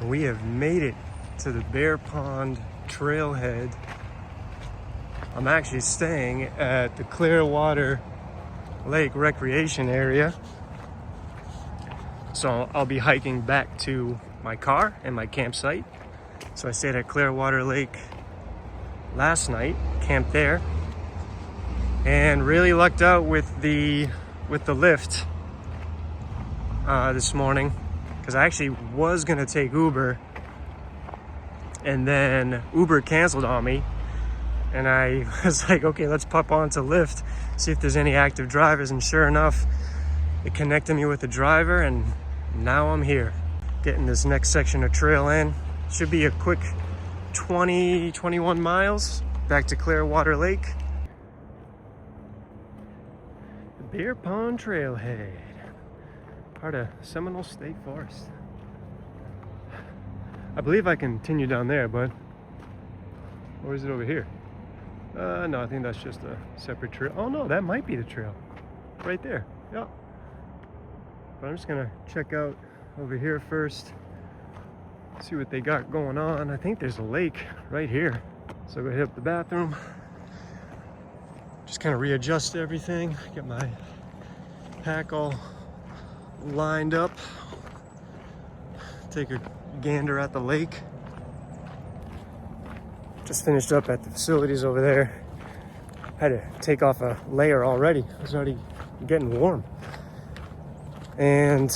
We have made it to the Bear Pond trailhead. I'm actually staying at the Clearwater Lake Recreation Area. So I'll be hiking back to my car and my campsite. So I stayed at Clearwater Lake last night, camped there, and really lucked out with the lift this morning, because I actually was gonna take Uber, and then Uber canceled on me, and I was like, okay, let's pop onto Lyft, see if there's any active drivers, and sure enough, it connected me with the driver, and now I'm here, getting this next section of trail in. Should be a quick 21 miles back to Clearwater Lake. The Bear Pond Trailhead, part of Seminole State Forest. I believe I continue down there, but or is it over here? No, I think that's just a separate trail. Oh no, that might be the trail right there. Yeah. But I'm just gonna check out over here first, see what they got going on. I think there's a lake right here. So I'm gonna hit up the bathroom, just kind of readjust everything, get my pack all lined up, take a gander at the lake. Just finished up at the facilities over there. Had to take off a layer already. It was already getting warm. And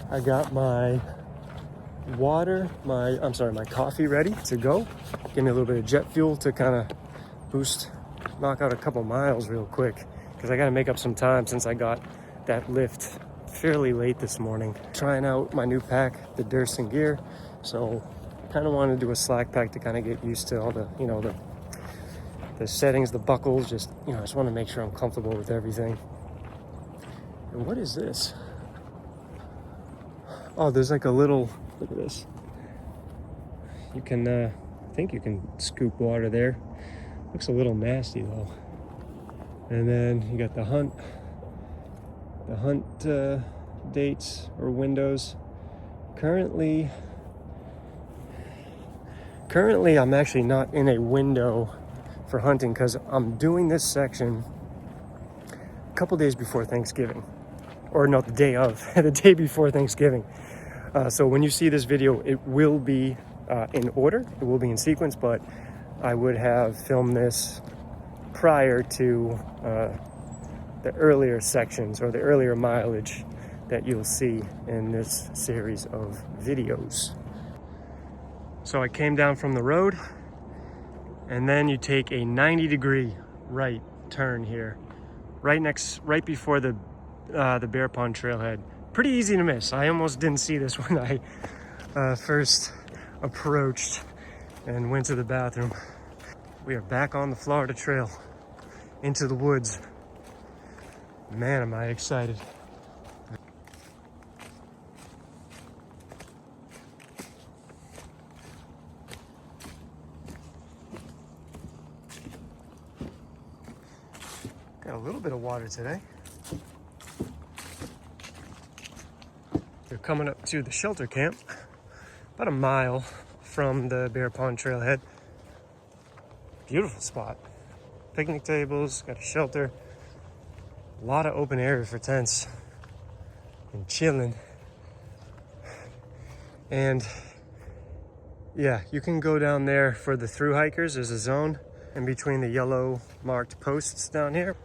I got my water, my coffee ready to go. Give me a little bit of jet fuel to kind of knock out a couple miles real quick, because I got to make up some time since I got that lift fairly late this morning. Trying out my new pack, the Durson gear. So kind of want to do a slack pack to kind of get used to all the, the settings, the buckles, just, I just want to make sure I'm comfortable with everything. And what is this? Oh, there's like a little, look at this. You can, I think you can scoop water there. Looks a little nasty though. And then you got the hunt dates or windows. Currently I'm actually not in a window for hunting, because I'm doing this section a couple days before Thanksgiving. Or no, the day of, the day before Thanksgiving. So when you see this video, it will be in order, it will be in sequence, but I would have filmed this prior to the earlier sections or the earlier mileage that you'll see in this series of videos. So I came down from the road, and then you take a 90-degree right turn here, right before the Bear Pond trailhead. Pretty easy to miss. I almost didn't see this when I first approached and went to the bathroom. We are back on the Florida Trail into the woods. Man, am I excited. Got a little bit of water today. We're coming up to the shelter camp, about a mile from the Bear Pond trailhead. Beautiful spot. Picnic tables, got a shelter, a lot of open area for tents and chilling. And yeah, you can go down there for the through hikers. There's a zone in between the yellow marked posts down here.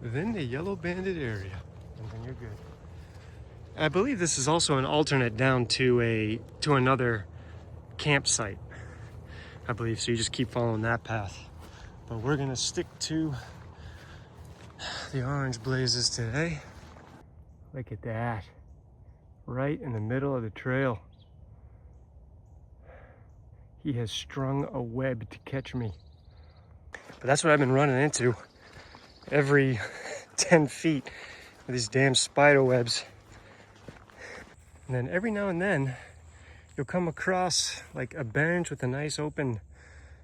Within the yellow banded area, and then you're good. I believe this is also an alternate down to another campsite, I believe, so you just keep following that path. But we're gonna stick to the orange blazes today. Look at that, right in the middle of the trail. He has strung a web to catch me. But that's what I've been running into every 10 feet with these damn spider webs. And then every now and then you'll come across like a bench with a nice open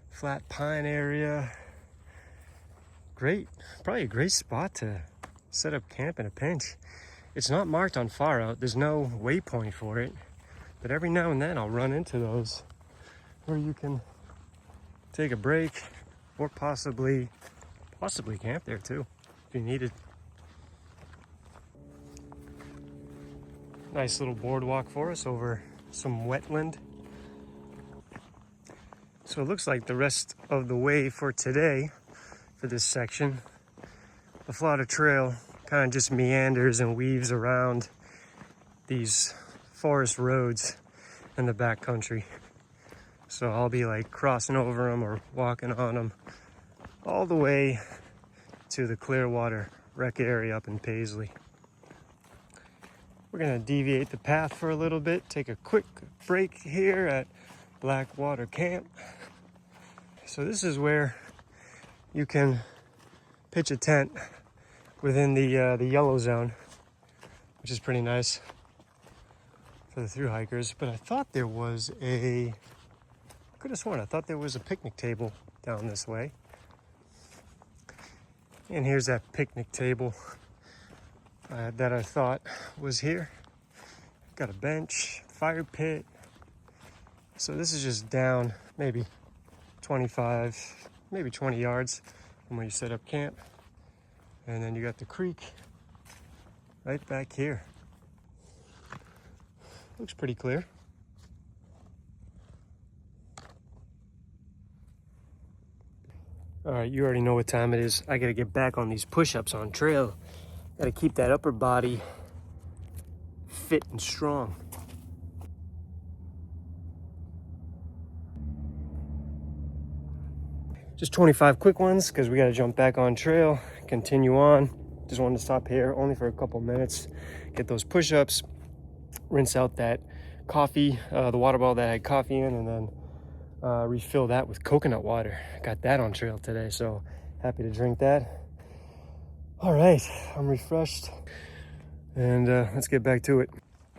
flat pine area. Probably a great spot to set up camp in a pinch. It's not marked on Far Out. There's no waypoint for it, but every now and then I'll run into those where you can take a break or possibly camp there too if you need it. Nice little boardwalk for us over some wetland. So it looks like the rest of the way for today, for this section, the Florida Trail kind of just meanders and weaves around these forest roads in the backcountry. So I'll be like crossing over them or walking on them all the way to the Clearwater Rec Area up in Paisley. We're gonna deviate the path for a little bit, take a quick break here at Blackwater Camp. So this is where you can pitch a tent within the yellow zone, which is pretty nice for the thru hikers. But I thought there was I thought there was a picnic table down this way. And here's that picnic table that I thought was here. Got a bench, fire pit. So this is just down maybe 25, maybe 20 yards from where you set up camp. And then you got the creek right back here. Looks pretty clear. All right, you already know what time it is. I gotta get back on these push-ups on trail. Gotta keep that upper body fit and strong. Just 25 quick ones because we got to jump back on trail, continue on. Just wanted to stop here only for a couple minutes, get those push-ups, rinse out that coffee, the water bottle that had coffee in, and then refill that with coconut water. Got that on trail today, so happy to drink that. All right, I'm refreshed, and let's get back to it.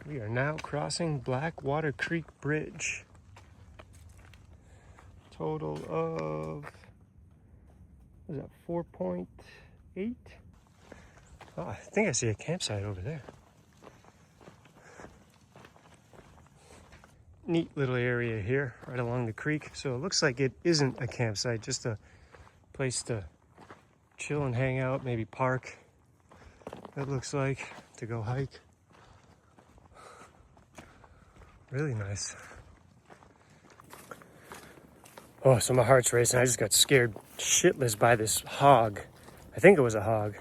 We are now crossing Blackwater Creek Bridge. Total of, what is that, 4.8? Oh, I think I see a campsite over there. Neat little area here, right along the creek. So it looks like it isn't a campsite, just a place to chill and hang out, maybe park. It looks like, to go hike. Really nice. Oh, so my heart's racing. I just got scared shitless by this hog. I think it was a hog.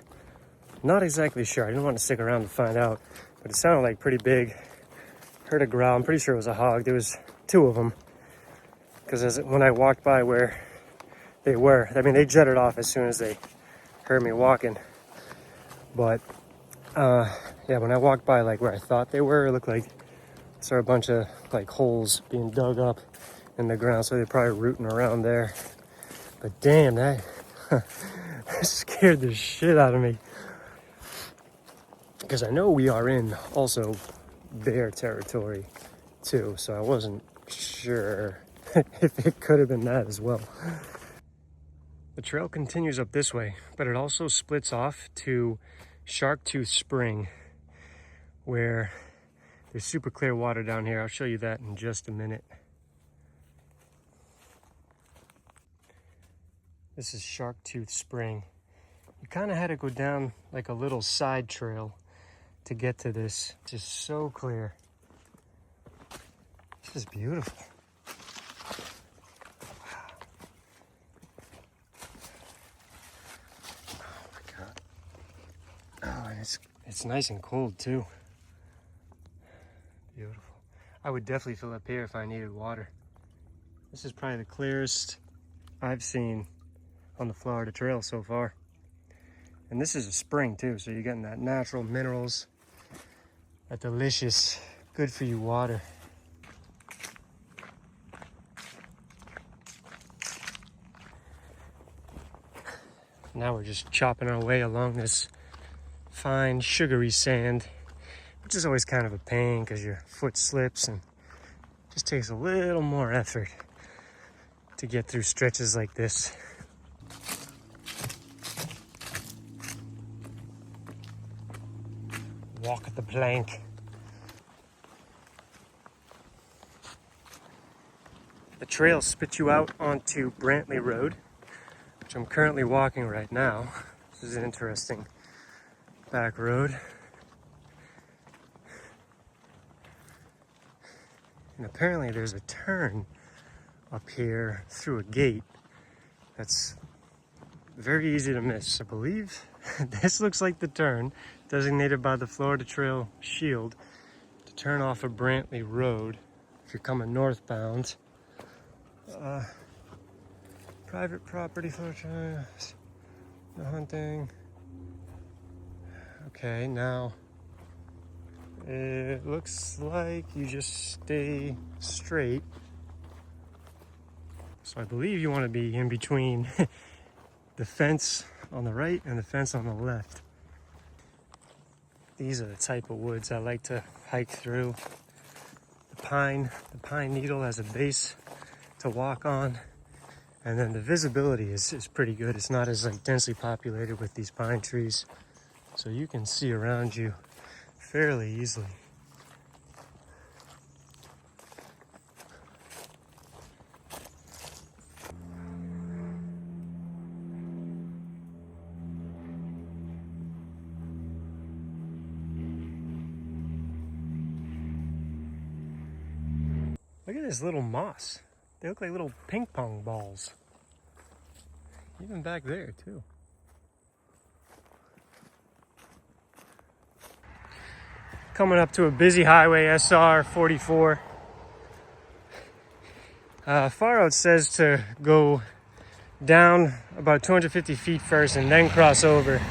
Not exactly sure. I didn't want to stick around to find out, but it sounded like pretty big. Heard a growl. I'm pretty sure it was a hog. There was two of them. Because when I walked by where they were, I mean, they jetted off as soon as they heard me walking. But, yeah, when I walked by, like, where I thought they were, it looked like I saw a bunch of, like, holes being dug up in the ground, so they're probably rooting around there. But damn, that scared the shit out of me. Because I know we are in also their territory too, so I wasn't sure if it could have been that as well. The trail continues up this way, but it also splits off to Sharktooth Spring, where there's super clear water down here. I'll show you that in just a minute. This is Sharktooth Spring. You kind of had to go down like a little side trail to get to this. Just so clear. This is beautiful. Wow. Oh my God. Oh, and it's nice and cold too. Beautiful. I would definitely fill up here if I needed water. This is probably the clearest I've seen on the Florida Trail so far. And this is a spring too, so you're getting that natural minerals, that delicious, good for you water. Now we're just chopping our way along this fine sugary sand, which is always kind of a pain because your foot slips and just takes a little more effort to get through stretches like this. Walk the plank. The trail spits you out onto Brantley Road, which I'm currently walking right now. This is an interesting back road. And apparently there's a turn up here through a gate that's very easy to miss. I believe this looks like the turn designated by the Florida Trail Shield to turn off of Brantley Road if you're coming northbound. Private property, photos, no hunting. Okay, now it looks like you just stay straight. So I believe you want to be in between the fence on the right and the fence on the left. These are the type of woods I like to hike through. The pine needle has a base to walk on, and then the visibility is pretty good. It's not as like densely populated with these pine trees, so you can see around you fairly easily. Look at this little moss. They look like little ping pong balls. Even back there too. Coming up to a busy highway, SR 44. Far out says to go down about 250 feet first and then cross over.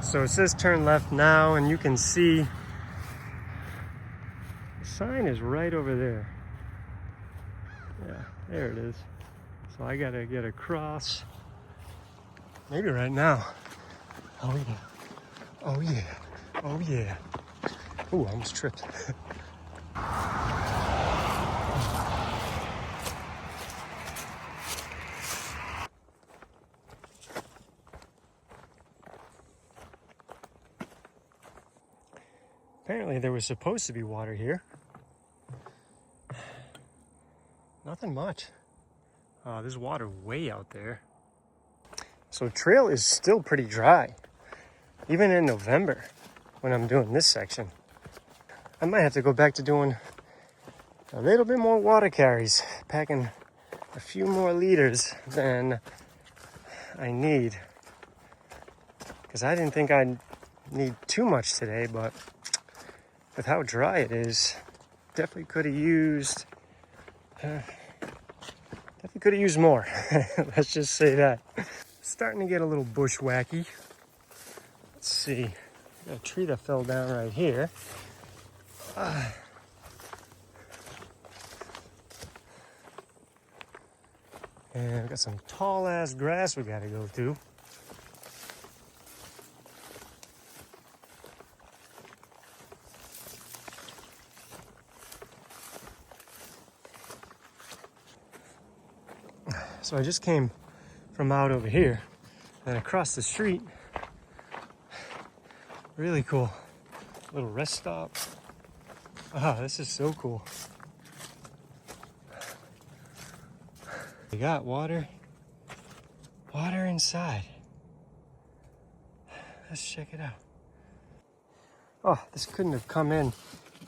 So it says turn left now, and you can see the sign is right over there. Yeah, there it is. So I gotta get across. Maybe right now. Oh yeah. Oh yeah. Oh yeah. Ooh, I almost tripped. Apparently there was supposed to be water here. Nothing much. There's water way out there. So trail is still pretty dry, even in November when I'm doing this section. I might have to go back to doing a little bit more water carries, packing a few more liters than I need, because I didn't think I'd need too much today, but with how dry it is, definitely could have used more. Let's just say that. Starting to get a little bushwhacky. Let's see. Got a tree that fell down right here. And we got some tall ass grass we gotta go through. So I just came from out over here and across the street. Really cool. Little rest stop. Ah, this is so cool. We got water inside. Let's check it out. Oh, this couldn't have come in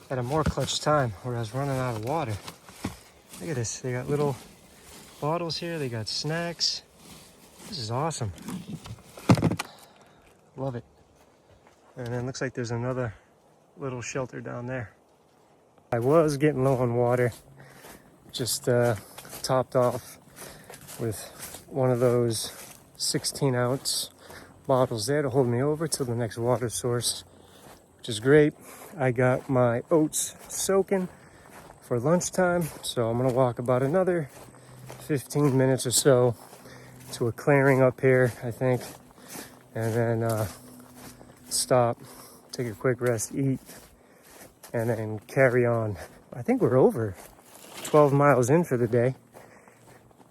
at a more clutch time where I was running out of water. Look at this. They got little bottles here. They got snacks. This is awesome. Love it. And then looks like there's another little shelter down there. I was getting low on water. Just topped off with one of those 16-ounce bottles there to hold me over till the next water source, which is great. I got my oats soaking for lunchtime, so I'm gonna walk about another 15 minutes or so to a clearing up here, I think, and then stop, take a quick rest, eat, and then carry on. I think we're over 12 miles in for the day,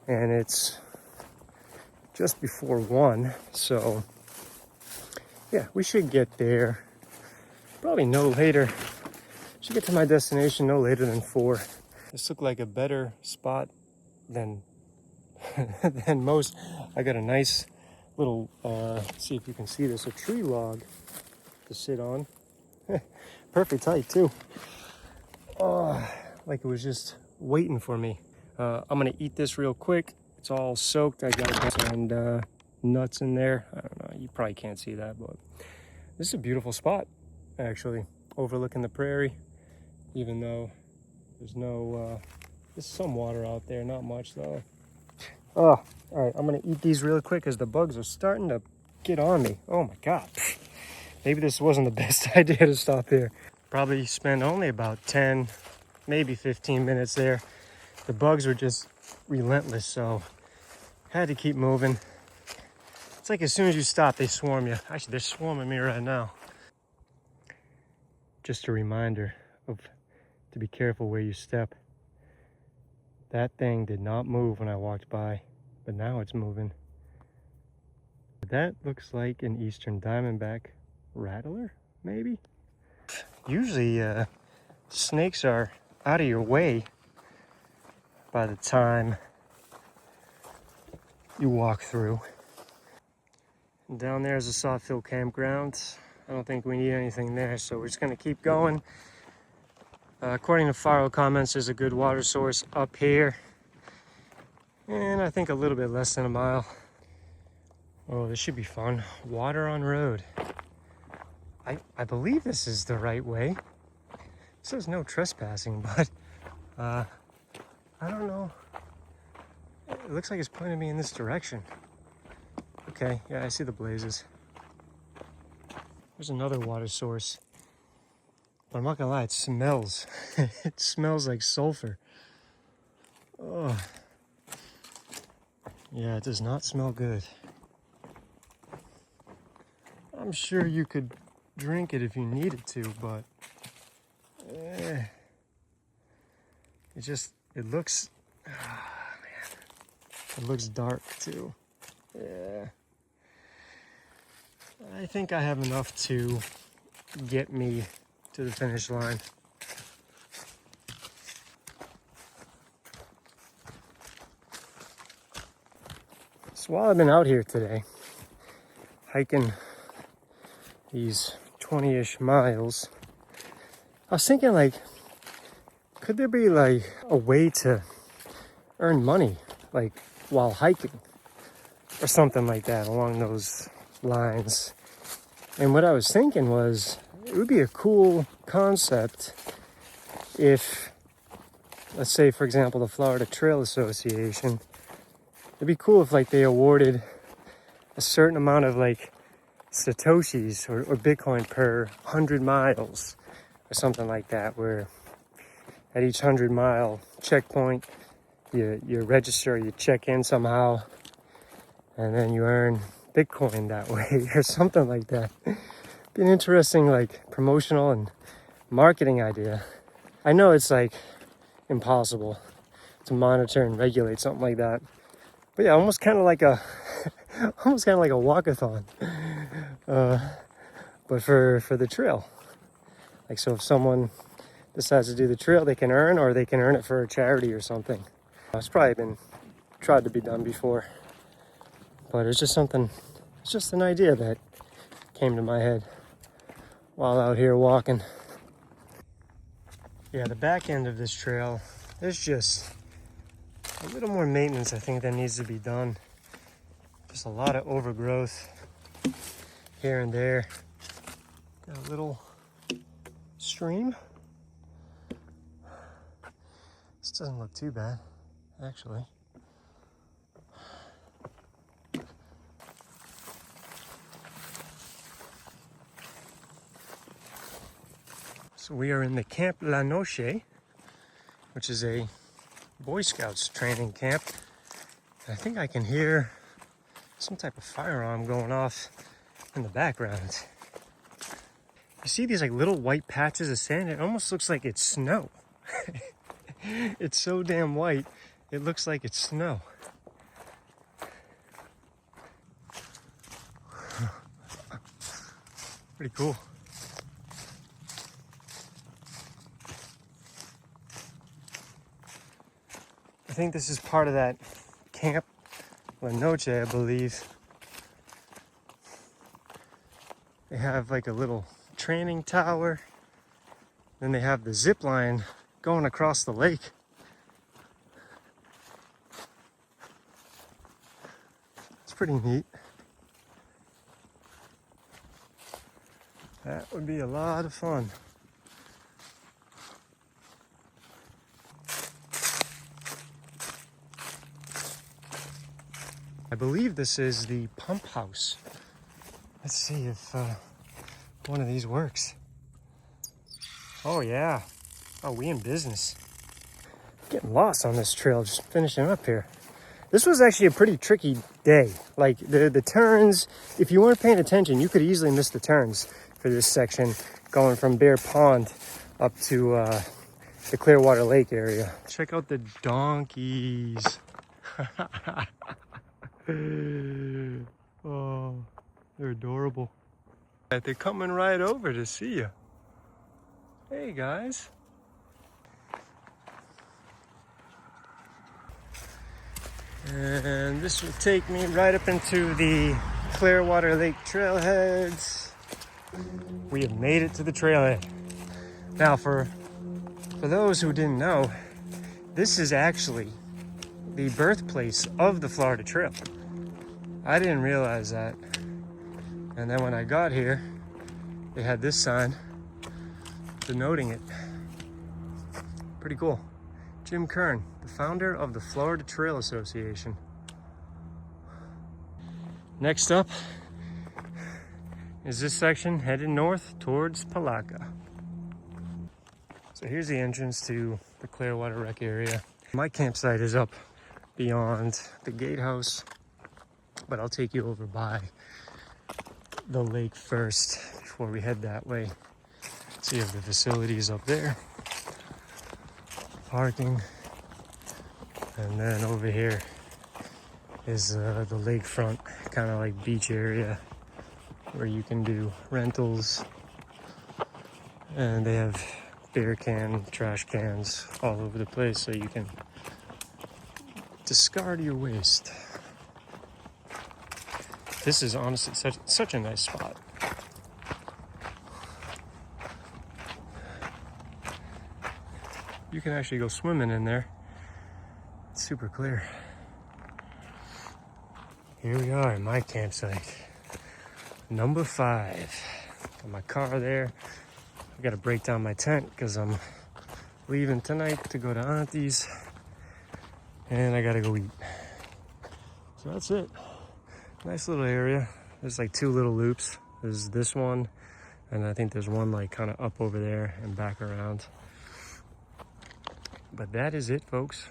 and it's just before 1, so yeah, we should get there Probably no later. Should get to my destination no later than 4. This looked like a better spot than than most. I got a nice little, see if you can see this, a tree log to sit on. Perfect height too. Oh, like it was just waiting for me. I'm gonna eat this real quick. It's all soaked. I got and nuts in there. I don't know, you probably can't see that, but this is a beautiful spot actually, overlooking the prairie, even though there's no there's some water out there, not much though. Oh, all right, I'm gonna eat these real quick because the bugs are starting to get on me. Oh my God. Maybe this wasn't the best idea to stop here. Probably spent only about 10, maybe 15 minutes there. The bugs were just relentless, so had to keep moving. It's like as soon as you stop, they swarm you. Actually, they're swarming me right now. Just a reminder to be careful where you step. That thing did not move when I walked by, but now it's moving. That looks like an eastern diamondback rattler, maybe? Usually snakes are out of your way by the time you walk through. And down there is a Sawfield campground. I don't think we need anything there, so we're just gonna keep going. According to Faro comments, there's a good water source up here. And I think a little bit less than a mile. Oh, this should be fun. Water on road. I believe this is the right way. It says no trespassing, but I don't know. It looks like it's pointing me in this direction. Okay, yeah, I see the blazes. There's another water source. But I'm not gonna lie, it smells. It smells like sulfur. Oh. Yeah, it does not smell good. I'm sure you could drink it if you needed to, but it looks, man, it looks dark too. Yeah. I think I have enough to get me to the finish line. So while I've been out here today, hiking these 20-ish miles, I was thinking, like, could there be like a way to earn money, like while hiking or something like that along those lines? And what I was thinking was, it would be a cool concept if, let's say, for example, the Florida Trail Association, it'd be cool if like they awarded a certain amount of like Satoshis or Bitcoin per 100 miles or something like that, where at each 100-mile checkpoint, you register, you check in somehow, and then you earn Bitcoin that way or something like that. Be an interesting like promotional and marketing idea. I know it's like impossible to monitor and regulate something like that, but yeah, almost kind of like a walkathon, but for the trail. Like, so if someone decides to do the trail, they can earn, or they can earn it for a charity or something. It's probably been tried to be done before, but it's just something. It's just an idea that came to my head while out here walking. Yeah, the back end of this trail, there's just a little more maintenance I think that needs to be done. Just a lot of overgrowth here and there. Got a little stream. This doesn't look too bad, actually. So we are in the Camp La Noche, which is a Boy Scouts training camp. I think I can hear some type of firearm going off in the background. You see these like little white patches of sand? It almost looks like it's snow. It's so damn white, it looks like it's snow. Pretty cool. I think this is part of that Camp La Noche, I believe. They have like a little training tower. Then they have the zip line going across the lake. It's pretty neat. That would be a lot of fun. I believe this is the pump house. Let's see if one of these works. Oh yeah. Oh, we in business. Getting lost on this trail, just finishing up here. This was actually a pretty tricky day. Like the turns, if you weren't paying attention, you could easily miss the turns for this section going from Bear Pond up to the Clearwater Lake area. Check out the donkeys. Oh, they're adorable. They're coming right over to see you. Hey guys. And this will take me right up into the Clearwater Lake trailheads. We have made it to the trailhead. Now for those who didn't know, this is actually the birthplace of the Florida Trail. I didn't realize that. And then when I got here, they had this sign denoting it. Pretty cool. Jim Kern, the founder of the Florida Trail Association. Next up is this section heading north towards Palaca. So here's the entrance to the Clearwater Rec Area. My campsite is up beyond the gatehouse, but I'll take you over by the lake first before we head that way. See if the facility is up there. Parking. And then over here is the lakefront, kind of like beach area where you can do rentals. And they have beer can, trash cans all over the place so you can discard your waste. This is honestly such a nice spot. You can actually go swimming in there. It's super clear. Here we are in my campsite. Number 5. Got my car there. I gotta break down my tent because I'm leaving tonight to go to Auntie's. And I gotta go eat. So that's it. Nice little area. There's like 2 little loops. There's this one, and I think there's one like kind of up over there and back around. But that is it, folks.